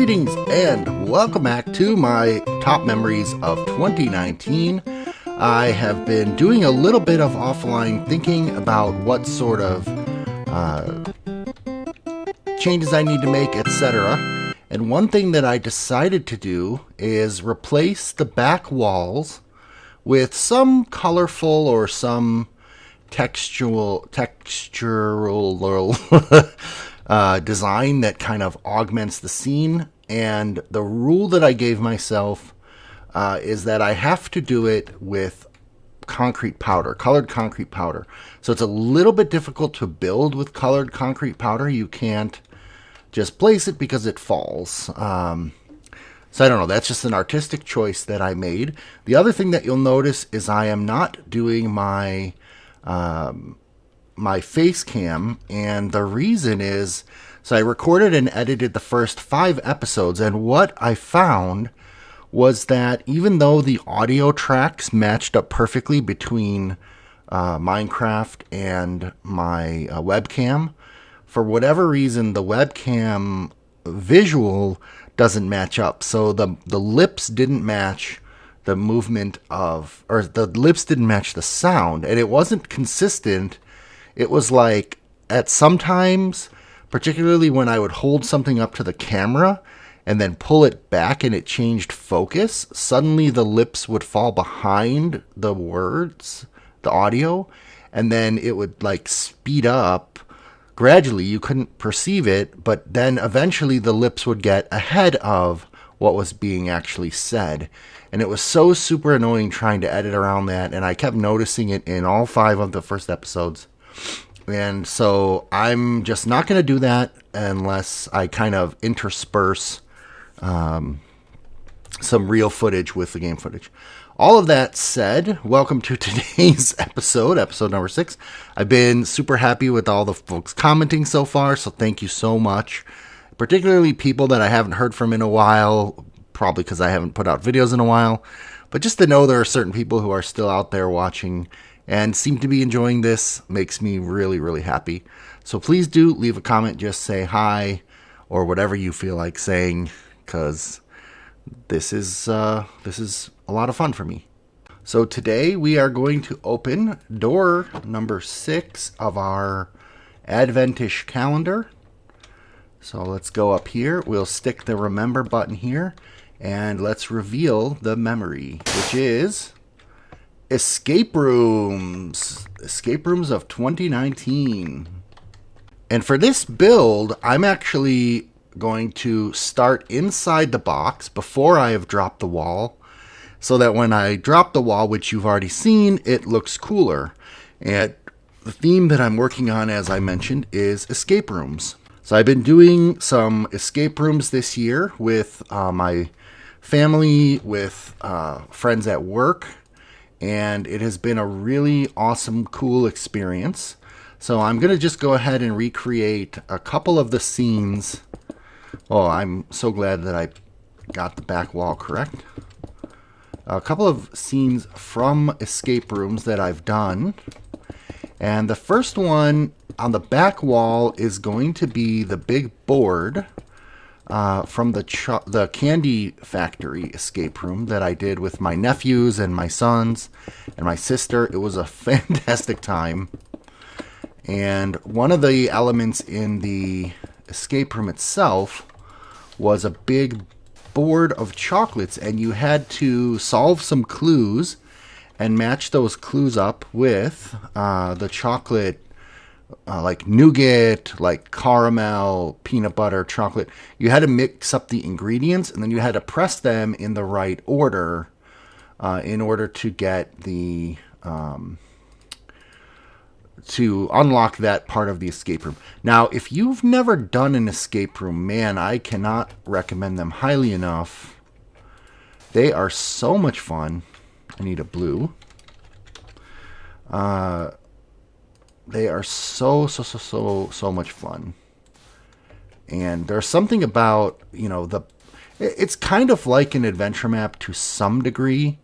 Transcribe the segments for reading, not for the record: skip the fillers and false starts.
Greetings and welcome back to my top memories of 2019. I have been doing a little bit of offline thinking about what sort of changes I need to make, etc. And one thing that I decided to do is replace the back walls with some colorful or some textural design that kind of augments the scene. And the rule that I gave myself is that I have to do it with concrete powder, colored concrete powder. So it's a little bit difficult to build with colored concrete powder. You can't just place it because it falls. So I don't know. That's just an artistic choice that I made. The other thing that you'll notice is I am not doing my face cam, and the reason is, so I recorded and edited the first 5 episodes, and what I found was that even though the audio tracks matched up perfectly between Minecraft and my webcam, for whatever reason the webcam visual doesn't match up. So the lips didn't match the movement of, or the lips didn't match the sound, and it wasn't consistent. It was like at sometimes, particularly when I would hold something up to the camera and then pull it back and it changed focus, suddenly the lips would fall behind the words, the audio, and then it would like speed up gradually. You couldn't perceive it, but then eventually the lips would get ahead of what was being actually said. And it was so super annoying trying to edit around that, and I kept noticing it in all 5 of the first episodes. And so I'm just not going to do that unless I kind of intersperse some real footage with the game footage. All of that said, welcome to today's episode number 6. I've been super happy with all the folks commenting so far, so thank you so much. Particularly people that I haven't heard from in a while, probably because I haven't put out videos in a while. But just to know there are certain people who are still out there watching and seem to be enjoying this makes me really, really happy. So please do leave a comment, just say hi or whatever you feel like saying, because this is a lot of fun for me. So today we are going to open door number 6 of our Adventish calendar. So let's go up here. We'll stick the remember button here, and let's reveal the memory, which is escape rooms. Escape rooms of 2019. And for this build, I'm actually going to start inside the box before I have dropped the wall, so that when I drop the wall, which you've already seen, it looks cooler. And the theme that I'm working on, as I mentioned, is escape rooms. So I've been doing some escape rooms this year with my family, with friends at work, and it has been a really awesome, cool experience. So I'm going to just go ahead and recreate a couple of the scenes. Oh, I'm so glad that I got the back wall correct. A couple of scenes from escape rooms that I've done. And the first one on the back wall is going to be the big board from the Candy Factory escape room that I did with my nephews and my sons and my sister. It was a fantastic time. And one of the elements in the escape room itself was a big board of chocolates, and you had to solve some clues and match those clues up with the chocolate, like nougat, like caramel, peanut butter, chocolate. You had to mix up the ingredients, and then you had to press them in the right order in order to get the to unlock that part of the escape room. Now, if you've never done an escape room, man, I cannot recommend them highly enough. They are so much fun. I need a blue. They are so much fun. And there's something about, it's kind of like an adventure map to some degree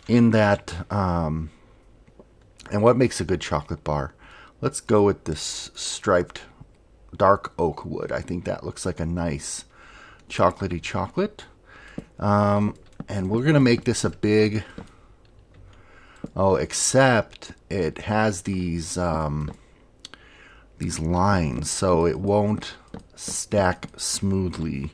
in that, and what makes a good chocolate bar? Let's go with this striped dark oak wood. I think that looks like a nice chocolatey chocolate. And we're going to make this a big... Oh, except it has these lines, so it won't stack smoothly.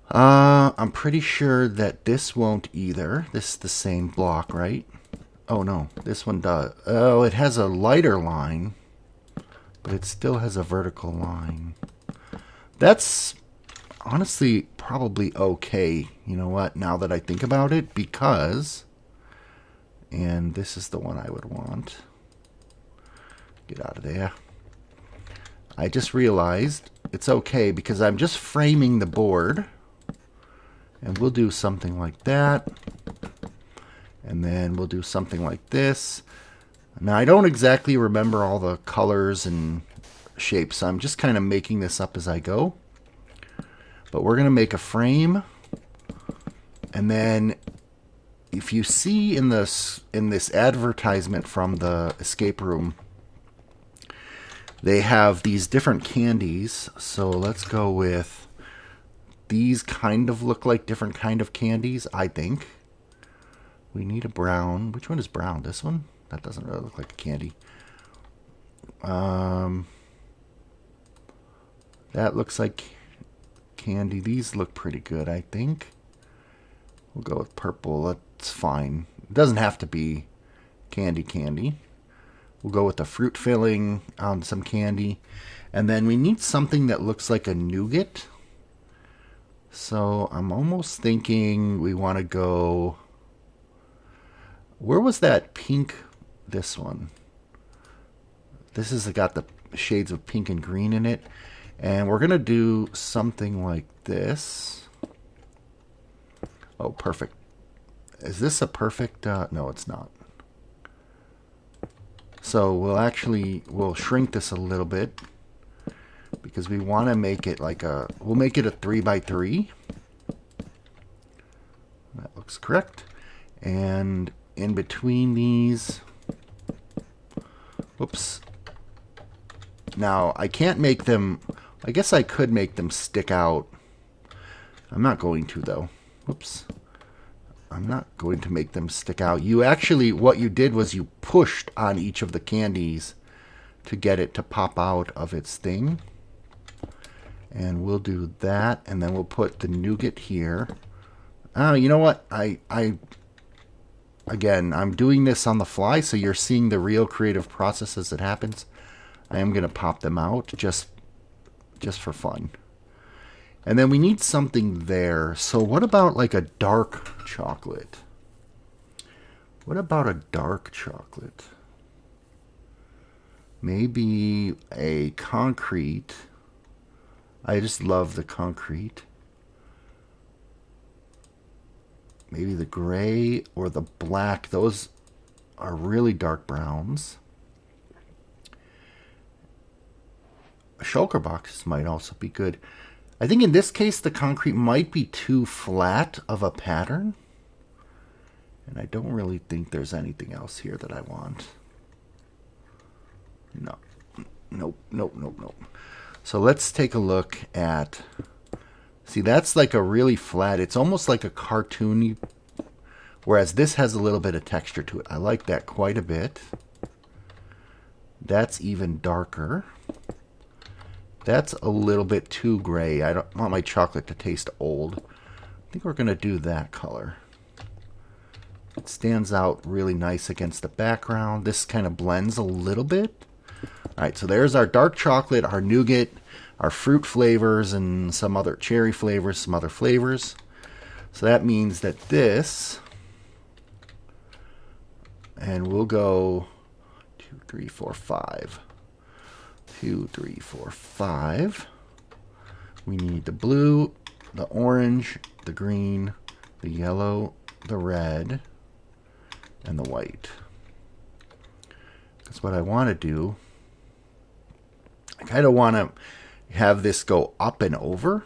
I'm pretty sure that this won't either. This is the same block, right? Oh, no. This one does. Oh, it has a lighter line, but it still has a vertical line. That's honestly probably okay. You know what? Now that I think about it, because... And this is the one I would want. Get out of there. I just realized it's okay because I'm just framing the board. And we'll do something like that. And then we'll do something like this. Now, I don't exactly remember all the colors and shapes. So I'm just kind of making this up as I go. But we're going to make a frame. And then if you see in this advertisement from the escape room, they have these different candies. So let's go with these. Kind of look like different kind of candies, I think. We need a brown. Which one is brown? This one? That doesn't really look like a candy. That looks like candy. These look pretty good, I think. We'll go with purple. That's fine. It doesn't have to be candy. We'll go with the fruit filling on some candy. And then we need something that looks like a nougat. So I'm almost thinking we want to go... Where was that pink? This one. This has got the shades of pink and green in it. And we're going to do something like this. Oh, perfect. Is this a perfect... no, it's not. So we'll shrink this a little bit. Because we want to make it like a... We'll make it a 3x3. That looks correct. And in between these... Whoops. Now, I can't make them... I guess I could make them stick out. I'm not going to, though. Whoops. I'm not going to make them stick out. You actually, what you did was you pushed on each of the candies to get it to pop out of its thing. And we'll do that, and then we'll put the nougat here. You know what? Again, I'm doing this on the fly, so you're seeing the real creative process as it happens. I am going to pop them out just for fun. And then we need something there. So what about like a dark chocolate? What about a dark chocolate? Maybe a concrete. I just love the concrete. Maybe the gray or the black. Those are really dark browns. Shulker boxes might also be good. I think in this case the concrete might be too flat of a pattern. And I don't really think there's anything else here that I want. No. Nope. So let's take a look at... See, that's like a really flat... It's almost like a cartoony... Whereas this has a little bit of texture to it. I like that quite a bit. That's even darker. That's a little bit too gray. I don't want my chocolate to taste old. I think we're going to do that color. It stands out really nice against the background. This kind of blends a little bit. All right, so there's our dark chocolate, our nougat, our fruit flavors, and some other cherry flavors, some other flavors. So that means that this, and we'll go 2, 3, 4, 5. 2, 3, 4, 5. We need the blue, the orange, the green, the yellow, the red, and the white. That's what I want to do. I kind of want to have this go up and over.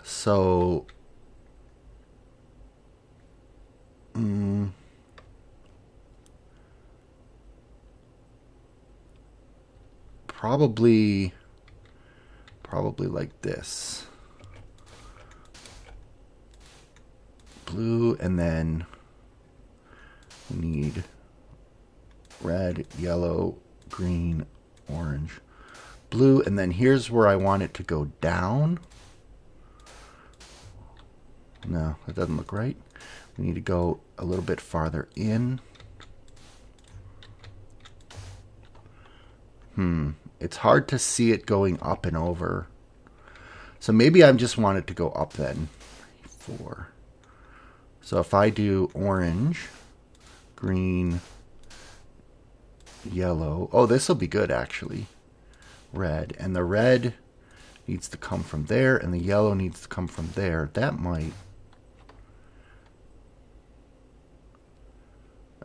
So, probably probably like this. Blue, and then we need red, yellow, green, orange, blue, and then here's where I want it to go down. No, that doesn't look right. We need to go a little bit farther in. It's hard to see it going up and over. So maybe I just want it to go up then. 4. So if I do orange, green, yellow. Oh, this will be good actually. Red. And the red needs to come from there, and the yellow needs to come from there. That might...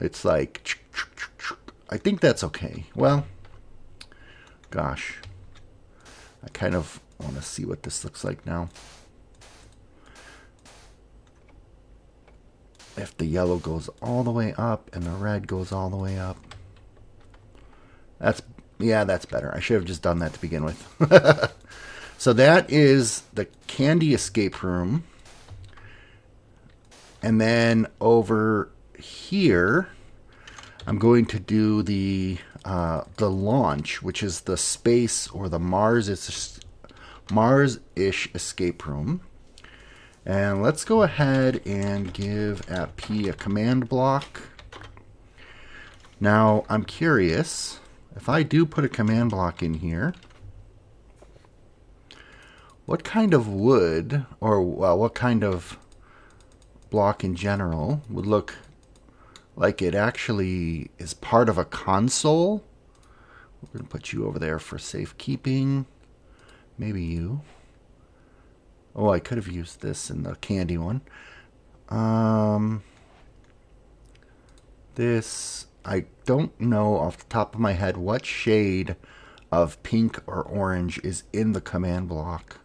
It's like... I think that's okay. Well, gosh. I kind of want to see what this looks like now. If the yellow goes all the way up and the red goes all the way up. That's better. I should have just done that to begin with. So that is the candy escape room. And then over here, I'm going to do the launch, which is the space or the Mars-ish escape room. And let's go ahead and give app P a command block. Now, I'm curious, if I do put a command block in here, what kind of wood, or well, what kind of block in general would look like it actually is part of a console? We're going to put you over there for safekeeping. Maybe you. Oh, I could have used this in the candy one. This, I don't know off the top of my head what shade of pink or orange is in the command block.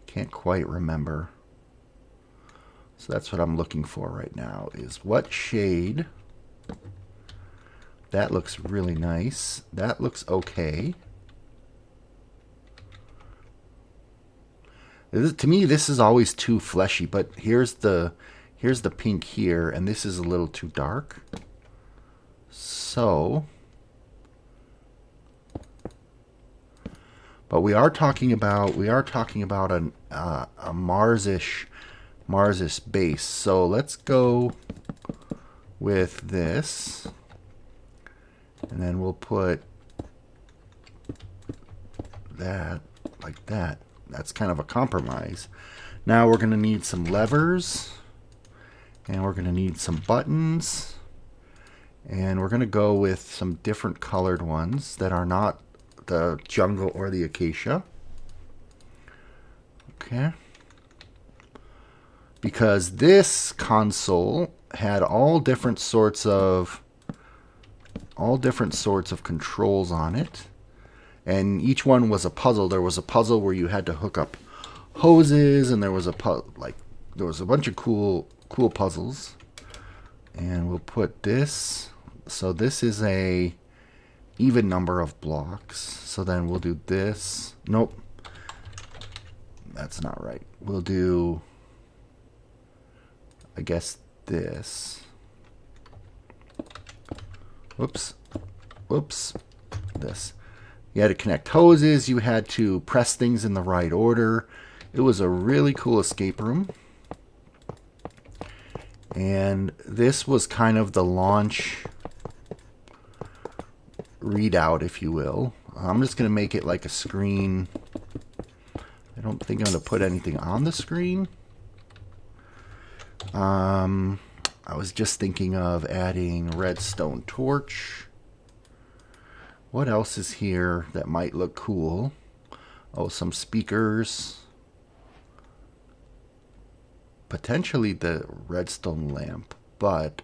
Can't quite remember. So that's what I'm looking for right now, is what shade. That looks really nice. That looks okay. To me, this is always too fleshy, but here's the pink here, and this is a little too dark. So, but we are talking about a Mars-ish base. So let's go with this, and then we'll put that like that. That's kind of a compromise. Now we're going to need some levers, and we're going to need some buttons, and we're going to go with some different colored ones that are not the jungle or the acacia. Okay. Because this console had all different sorts of controls on it. And each one was a puzzle. There was a puzzle where you had to hook up hoses, and there was a bunch of cool puzzles. And we'll put this. So this is a even number of blocks. So then we'll do this. Nope. That's not right. We'll do, I guess, this. Whoops. This. You had to connect hoses. You had to press things in the right order. It was a really cool escape room. And this was kind of the launch readout, if you will. I'm just going to make it like a screen. I don't think I'm going to put anything on the screen. I was just thinking of adding redstone torch. What else is here that might look cool? Oh, some speakers. Potentially the redstone lamp, but...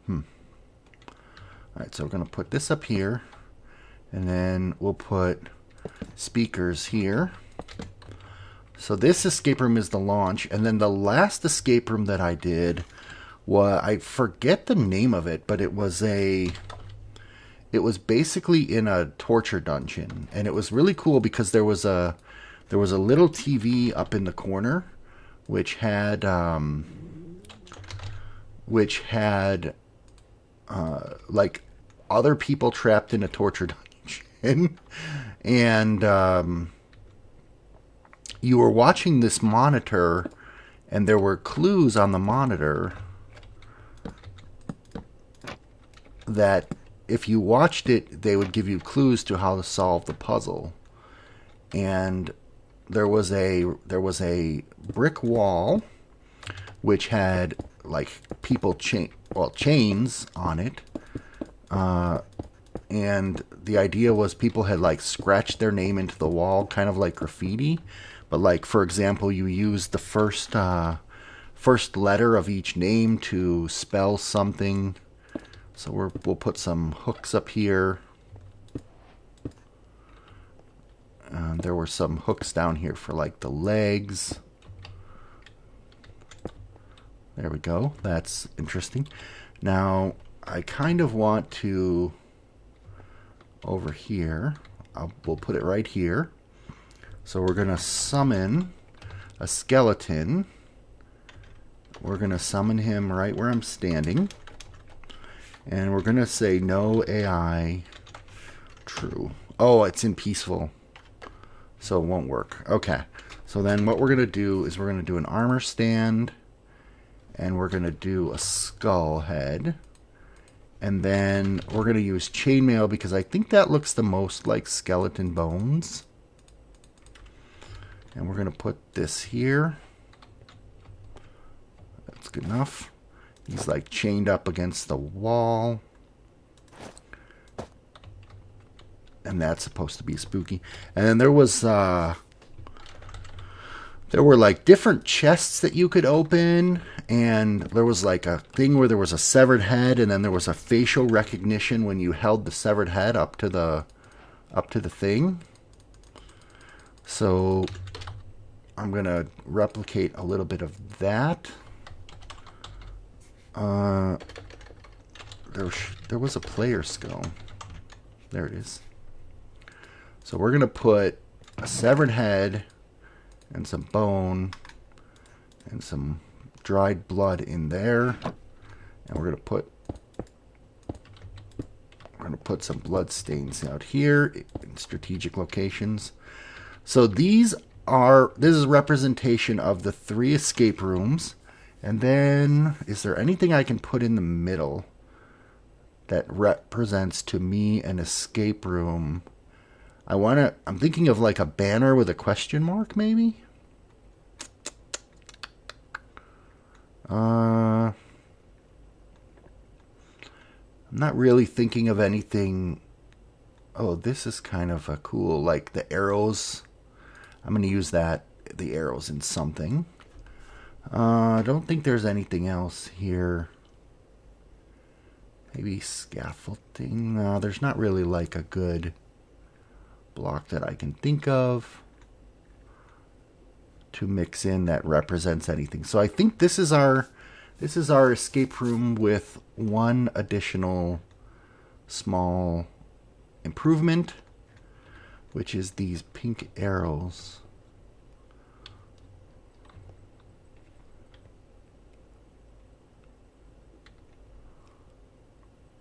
Alright, so we're going to put this up here, and then we'll put speakers here. So this escape room is the launch, and then the last escape room that I did... Well, I forget the name of it, but it was it was basically in a torture dungeon, and it was really cool because there was a little TV up in the corner, which had like other people trapped in a torture dungeon, and you were watching this monitor, and there were clues on the monitor that if you watched it, they would give you clues to how to solve the puzzle. And there was a brick wall which had like chains on it, and the idea was people had like scratched their name into the wall, kind of like graffiti. But like, for example, you use the first letter of each name to spell something. So we'll put some hooks up here. There were some hooks down here for like the legs. There we go. That's interesting. Now I kind of want to over here. We'll put it right here. So we're going to summon a skeleton. We're going to summon him right where I'm standing. And we're going to say no AI true. Oh, it's in peaceful. So it won't work. Okay. So then what we're going to do is we're going to do an armor stand. And we're going to do a skull head. And then we're going to use chainmail because I think that looks the most like skeleton bones. And we're going to put this here. That's good enough. He's like chained up against the wall. And that's supposed to be spooky. And then there were like different chests that you could open, and there was like a thing where there was a severed head, and then there was a facial recognition when you held the severed head up to the thing. So I'm gonna replicate a little bit of that. There was a player skull. There it is. So we're gonna put a severed head and some bone and some dried blood in there, and we're gonna put some blood stains out here in strategic locations. So this is a representation of the 3 escape rooms. And then is there anything I can put in the middle that represents to me an escape room? I'm thinking of like a banner with a question mark, maybe? I'm not really thinking of anything. Oh, this is kind of a cool, like the arrows. I'm going to use the arrows in something. I don't think there's anything else here. Maybe scaffolding. No, there's not really like a good block that I can think of to mix in that represents anything. So I think this is our escape room with one additional small improvement, which is these pink arrows.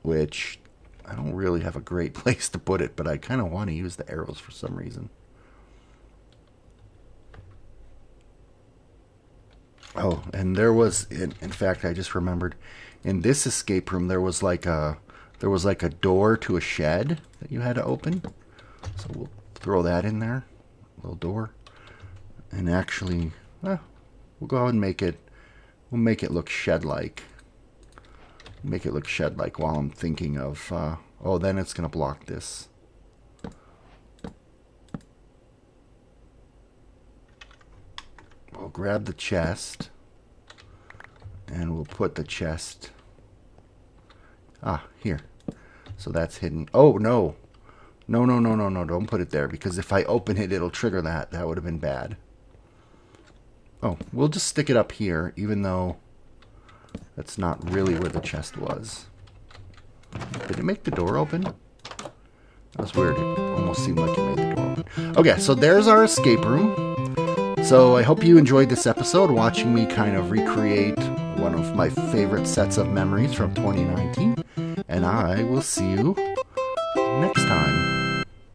Which I don't really have a great place to put it, but I kind of want to use the arrows for some reason. Oh, and there was, in fact, I just remembered, in this escape room there was like a door to a shed that you had to open. So we'll throw that in there, a little door, and actually, we'll go ahead and make it look shed-like. Make it look shed-like while I'm thinking of, oh, then it's going to block this. We'll grab the chest, and we'll put the chest, here. So that's hidden. Oh, no. No, don't put it there, because if I open it, it'll trigger that. That would have been bad. Oh, we'll just stick it up here, even though that's not really where the chest was. Did it make the door open? That was weird. It almost seemed like it made the door open. Okay, so there's our escape room. So I hope you enjoyed this episode, watching me kind of recreate one of my favorite sets of memories from 2019. And I will see you next time.